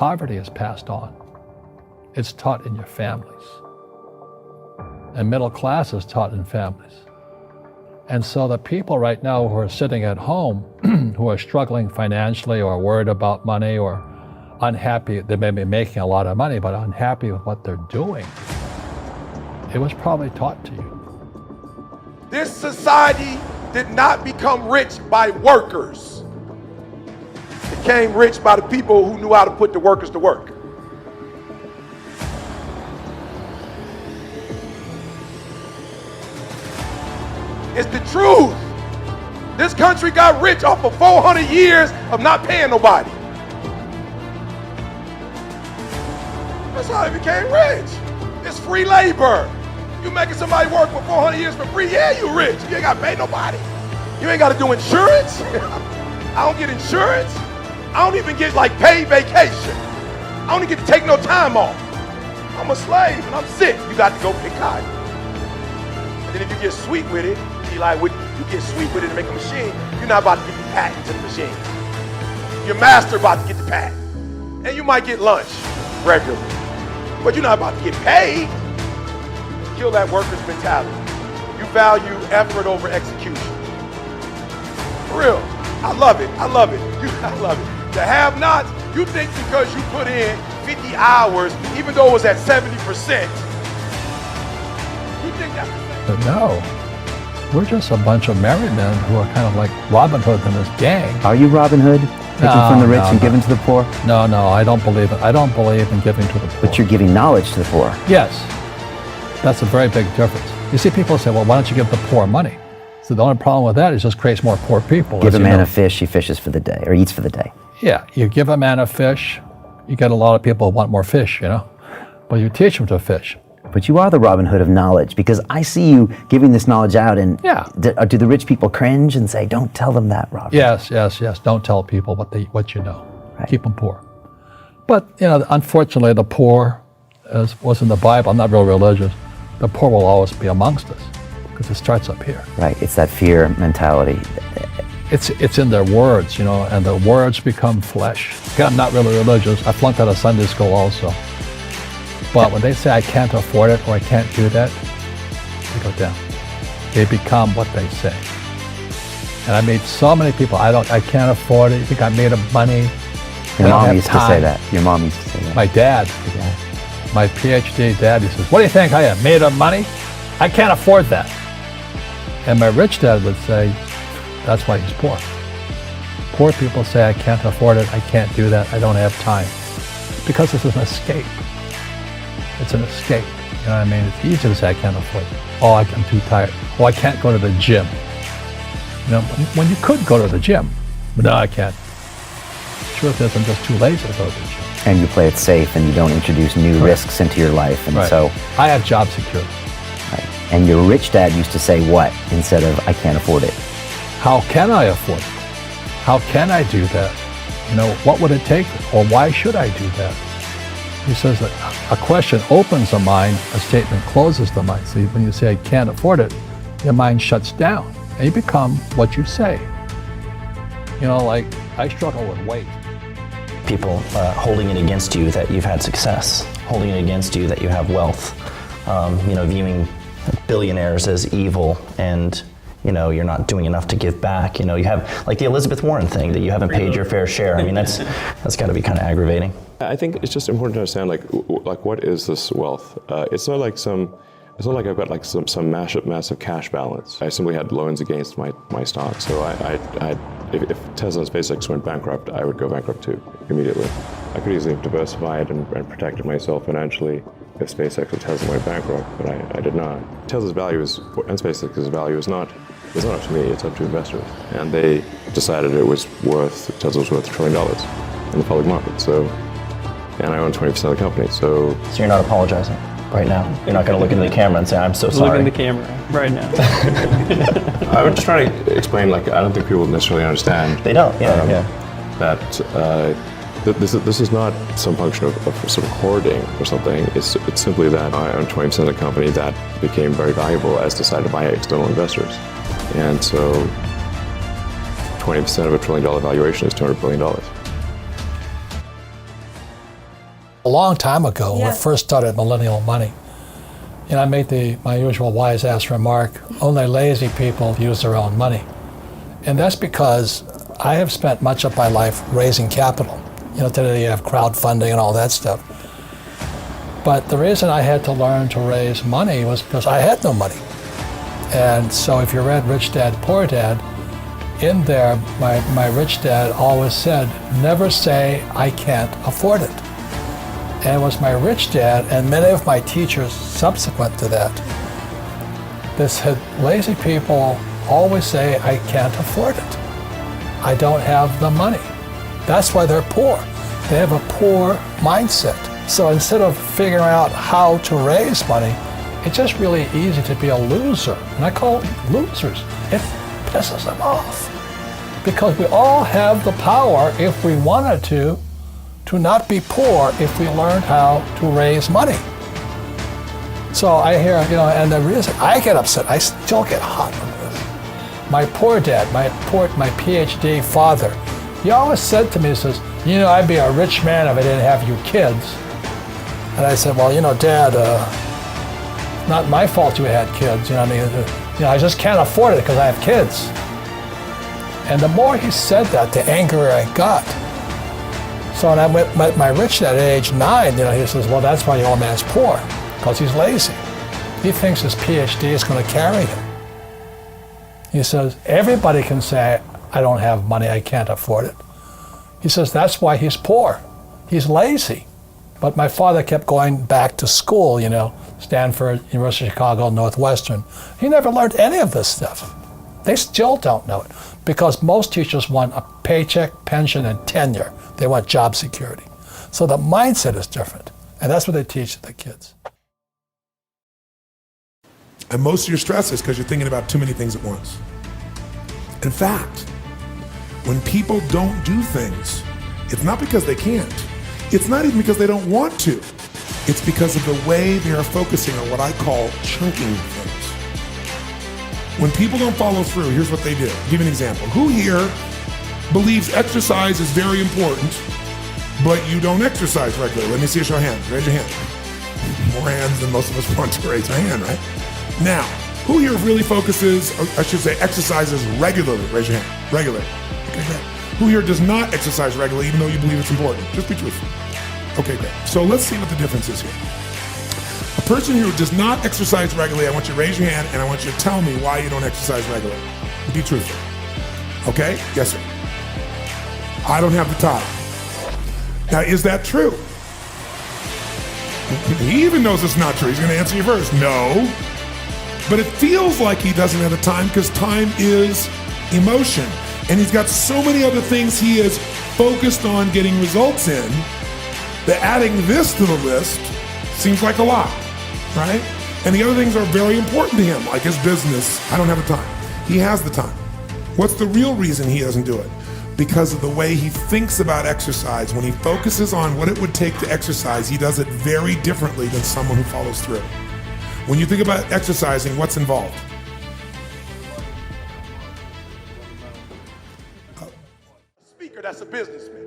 poverty is passed on. It's taught in your families. And middle class is taught in families. And so the people right now who are sitting at home, who are struggling financially or worried about money or unhappy, they may be making a lot of money, but unhappy with what they're doing, it was probably taught to you. This society did not become rich by workers. It became rich by the people who knew how to put the workers to work. It's the truth. This country got rich off of 400 years of not paying nobody. That's how they became rich. It's free labor. You making somebody work for 400 years for free, yeah, you rich. You ain't got to pay nobody. You ain't got to do insurance. I don't get insurance. I don't even get like paid vacation. I don't even get to take no time off. I'm a slave and I'm sick. You got to go pick cotton. And then if you get sweet with it, you get sweet with it to make a machine, you're not about to get the patent to the machine. Your master about to get the patent. And you might get lunch regularly, but you're not about to get paid. Kill that worker's mentality. You value effort over execution. For real, I love it, I love it. I love it. The have-nots, you think because you put in 50 hours, even though it was at 70%, you think that's But no, we're just a bunch of married men who are kind of like Robin Hood and his gang. Are you Robin Hood? Taking from the rich and giving to the poor? No, I don't believe it. I don't believe in giving to the poor. But you're giving knowledge to the poor. Yes, that's a very big difference. You see, people say, well, why don't you give the poor money? So the only problem with that is it just creates more poor people. Give a man a fish, he fishes for the day, or eats for the day. Yeah, you give a man a fish, you get a lot of people who want more fish, but you teach them to fish. But you are the Robin Hood of knowledge, because I see you giving this knowledge out, and yeah. Do the rich people cringe and say, don't tell them that, Robin? Yes. Don't tell people what you know. Right. Keep them poor. But, unfortunately, the poor, as was in the Bible, I'm not real religious, the poor will always be amongst us, because it starts up here. Right, it's that fear mentality. It's in their words, and the words become flesh. Okay, I'm not really religious. I flunked out of Sunday school also. But when they say I can't afford it or I can't do that, they go down. They become what they say. And I meet so many people, I can't afford it. You think I'm made of money? Your mom used to say that. Your mom used to say that. My dad, my PhD dad, he says, what do you think I am, made of money? I can't afford that. And my rich dad would say, that's why he's poor. Poor people say, I can't afford it, I can't do that, I don't have time. Because this is an escape. It's an escape, you know what I mean? It's easy to say I can't afford it. Oh, I'm too tired. Oh, I can't go to the gym. When you could go to the gym, but no, I can't. The truth is, I'm just too lazy to go to the gym. And you play it safe, and you don't introduce new risks into your life, and so I have job security. Right. And your rich dad used to say what instead of I can't afford it? How can I afford it? How can I do that? What would it take, or why should I do that? He says that a question opens the mind, a statement closes the mind. So when you say, I can't afford it, your mind shuts down, and you become what you say. Like I struggle with weight. People holding it against you that you've had success, holding it against you that you have wealth, viewing billionaires as evil, and you're not doing enough to give back. You have like the Elizabeth Warren thing, that you haven't paid your fair share. I mean, that's got to be kind of aggravating. I think it's just important to understand, like what is this wealth? It's not like I've got like some massive cash balance. I simply had loans against my stock. So if Tesla and SpaceX went bankrupt, I would go bankrupt too, immediately. I could easily have diversified and protected myself financially if SpaceX or Tesla went bankrupt, but I did not. Tesla's value and SpaceX's value is not up to me, it's up to investors. And they decided Tesla was worth $1 trillion in the public market. And I own 20% of the company, so you're not apologizing right now? You're not going to look into the camera and say, I'm so sorry? Look in the camera right now. I'm just trying to explain, I don't think people necessarily understand. They don't, that this is not some function of sort of hoarding or something. It's simply that I own 20% of the company that became very valuable as decided by external investors. And so 20% of $1 trillion valuation is $200 billion. A long time ago, when we Yes. first started Millennial Money, I made my usual wise-ass remark, only lazy people use their own money. And that's because I have spent much of my life raising capital. Today you have crowdfunding and all that stuff. But the reason I had to learn to raise money was because I had no money. And so if you read Rich Dad, Poor Dad, in there, my rich dad always said, never say, I can't afford it. And it was my rich dad and many of my teachers subsequent to that that said, lazy people always say, I can't afford it. I don't have the money. That's why they're poor. They have a poor mindset. So instead of figuring out how to raise money, it's just really easy to be a loser. And I call it losers. It pisses them off. Because we all have the power, if we wanted to not be poor if we learned how to raise money. So I hear, and the reason I get upset, I still get hot on this. My poor dad, my PhD father, he always said to me, he says, I'd be a rich man if I didn't have you kids. And I said, well, Dad, not my fault you had kids. I just can't afford it because I have kids. And the more he said that, the angrier I got. So when I met my rich dad at age 9, he says, well, that's why your old man's poor, because he's lazy. He thinks his PhD is going to carry him. He says, everybody can say, I don't have money, I can't afford it. He says, that's why he's poor. He's lazy. But my father kept going back to school, Stanford, University of Chicago, Northwestern. He never learned any of this stuff. They still don't know it because most teachers want a paycheck, pension, and tenure. They want job security. So the mindset is different. And that's what they teach the kids. And most of your stress is because you're thinking about too many things at once. In fact, when people don't do things, it's not because they can't. It's not even because they don't want to. It's because of the way they are focusing on what I call chunking things. When people don't follow through, here's what they do. I'll give you an example. Who here believes exercise is very important, but you don't exercise regularly? Let me see a show of hands. Raise your hand. More hands than most of us want to raise our hand, right? Now, who here really focuses, or I should say exercises regularly? Raise your hand. Regularly. Okay, great. Who here does not exercise regularly even though you believe it's important? Just be truthful. Okay, great. So let's see what the difference is here. A person who does not exercise regularly, I want you to raise your hand and I want you to tell me why you don't exercise regularly. Be truthful. Okay? Yes, sir. I don't have the time. Now, is that true? He even knows it's not true. He's going to answer you first. No. But it feels like he doesn't have the time because time is emotion. And he's got so many other things he is focused on getting results in that adding this to the list seems like a lot, right? And the other things are very important to him, like his business. I don't have the time. He has the time. What's the real reason he doesn't do it? Because of the way he thinks about exercise. When he focuses on what it would take to exercise, he does it very differently than someone who follows through. When you think about exercising, what's involved? Speaker that's a businessman.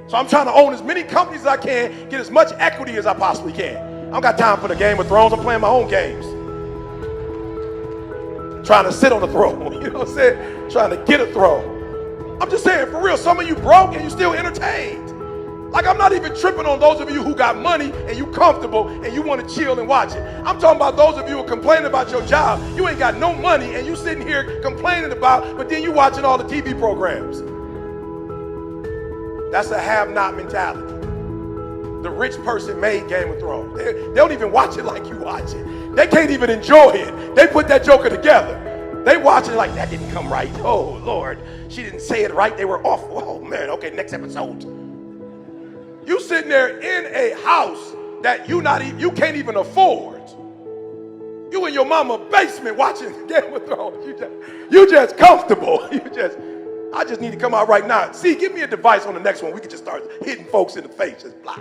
So I'm trying to own as many companies as I can, get as much equity as I possibly can. I don't got time for the Game of Thrones. I'm playing my own games. Trying to sit on the throne, you know what I'm saying? Trying to get a throne. I'm just saying, for real, some of you broke and you still entertained. Like, I'm not even tripping on those of you who got money and you comfortable and you want to chill and watch it. I'm talking about those of you who are complaining about your job. You ain't got no money and you sitting here complaining about, but then you watching all the TV programs. That's a have-not mentality. The rich person made Game of Thrones. They don't even watch it like you watch it. They can't even enjoy it. They put that joker together. They watch it like, that didn't come right. Oh, Lord, she didn't say it right. They were off. Oh, man, okay, next episode. You sitting there in a house that you can't even afford. You in your mama basement watching Game of Thrones. You just comfortable. I just need to come out right now. See, give me a device on the next one. We can just start hitting folks in the face. Just blah.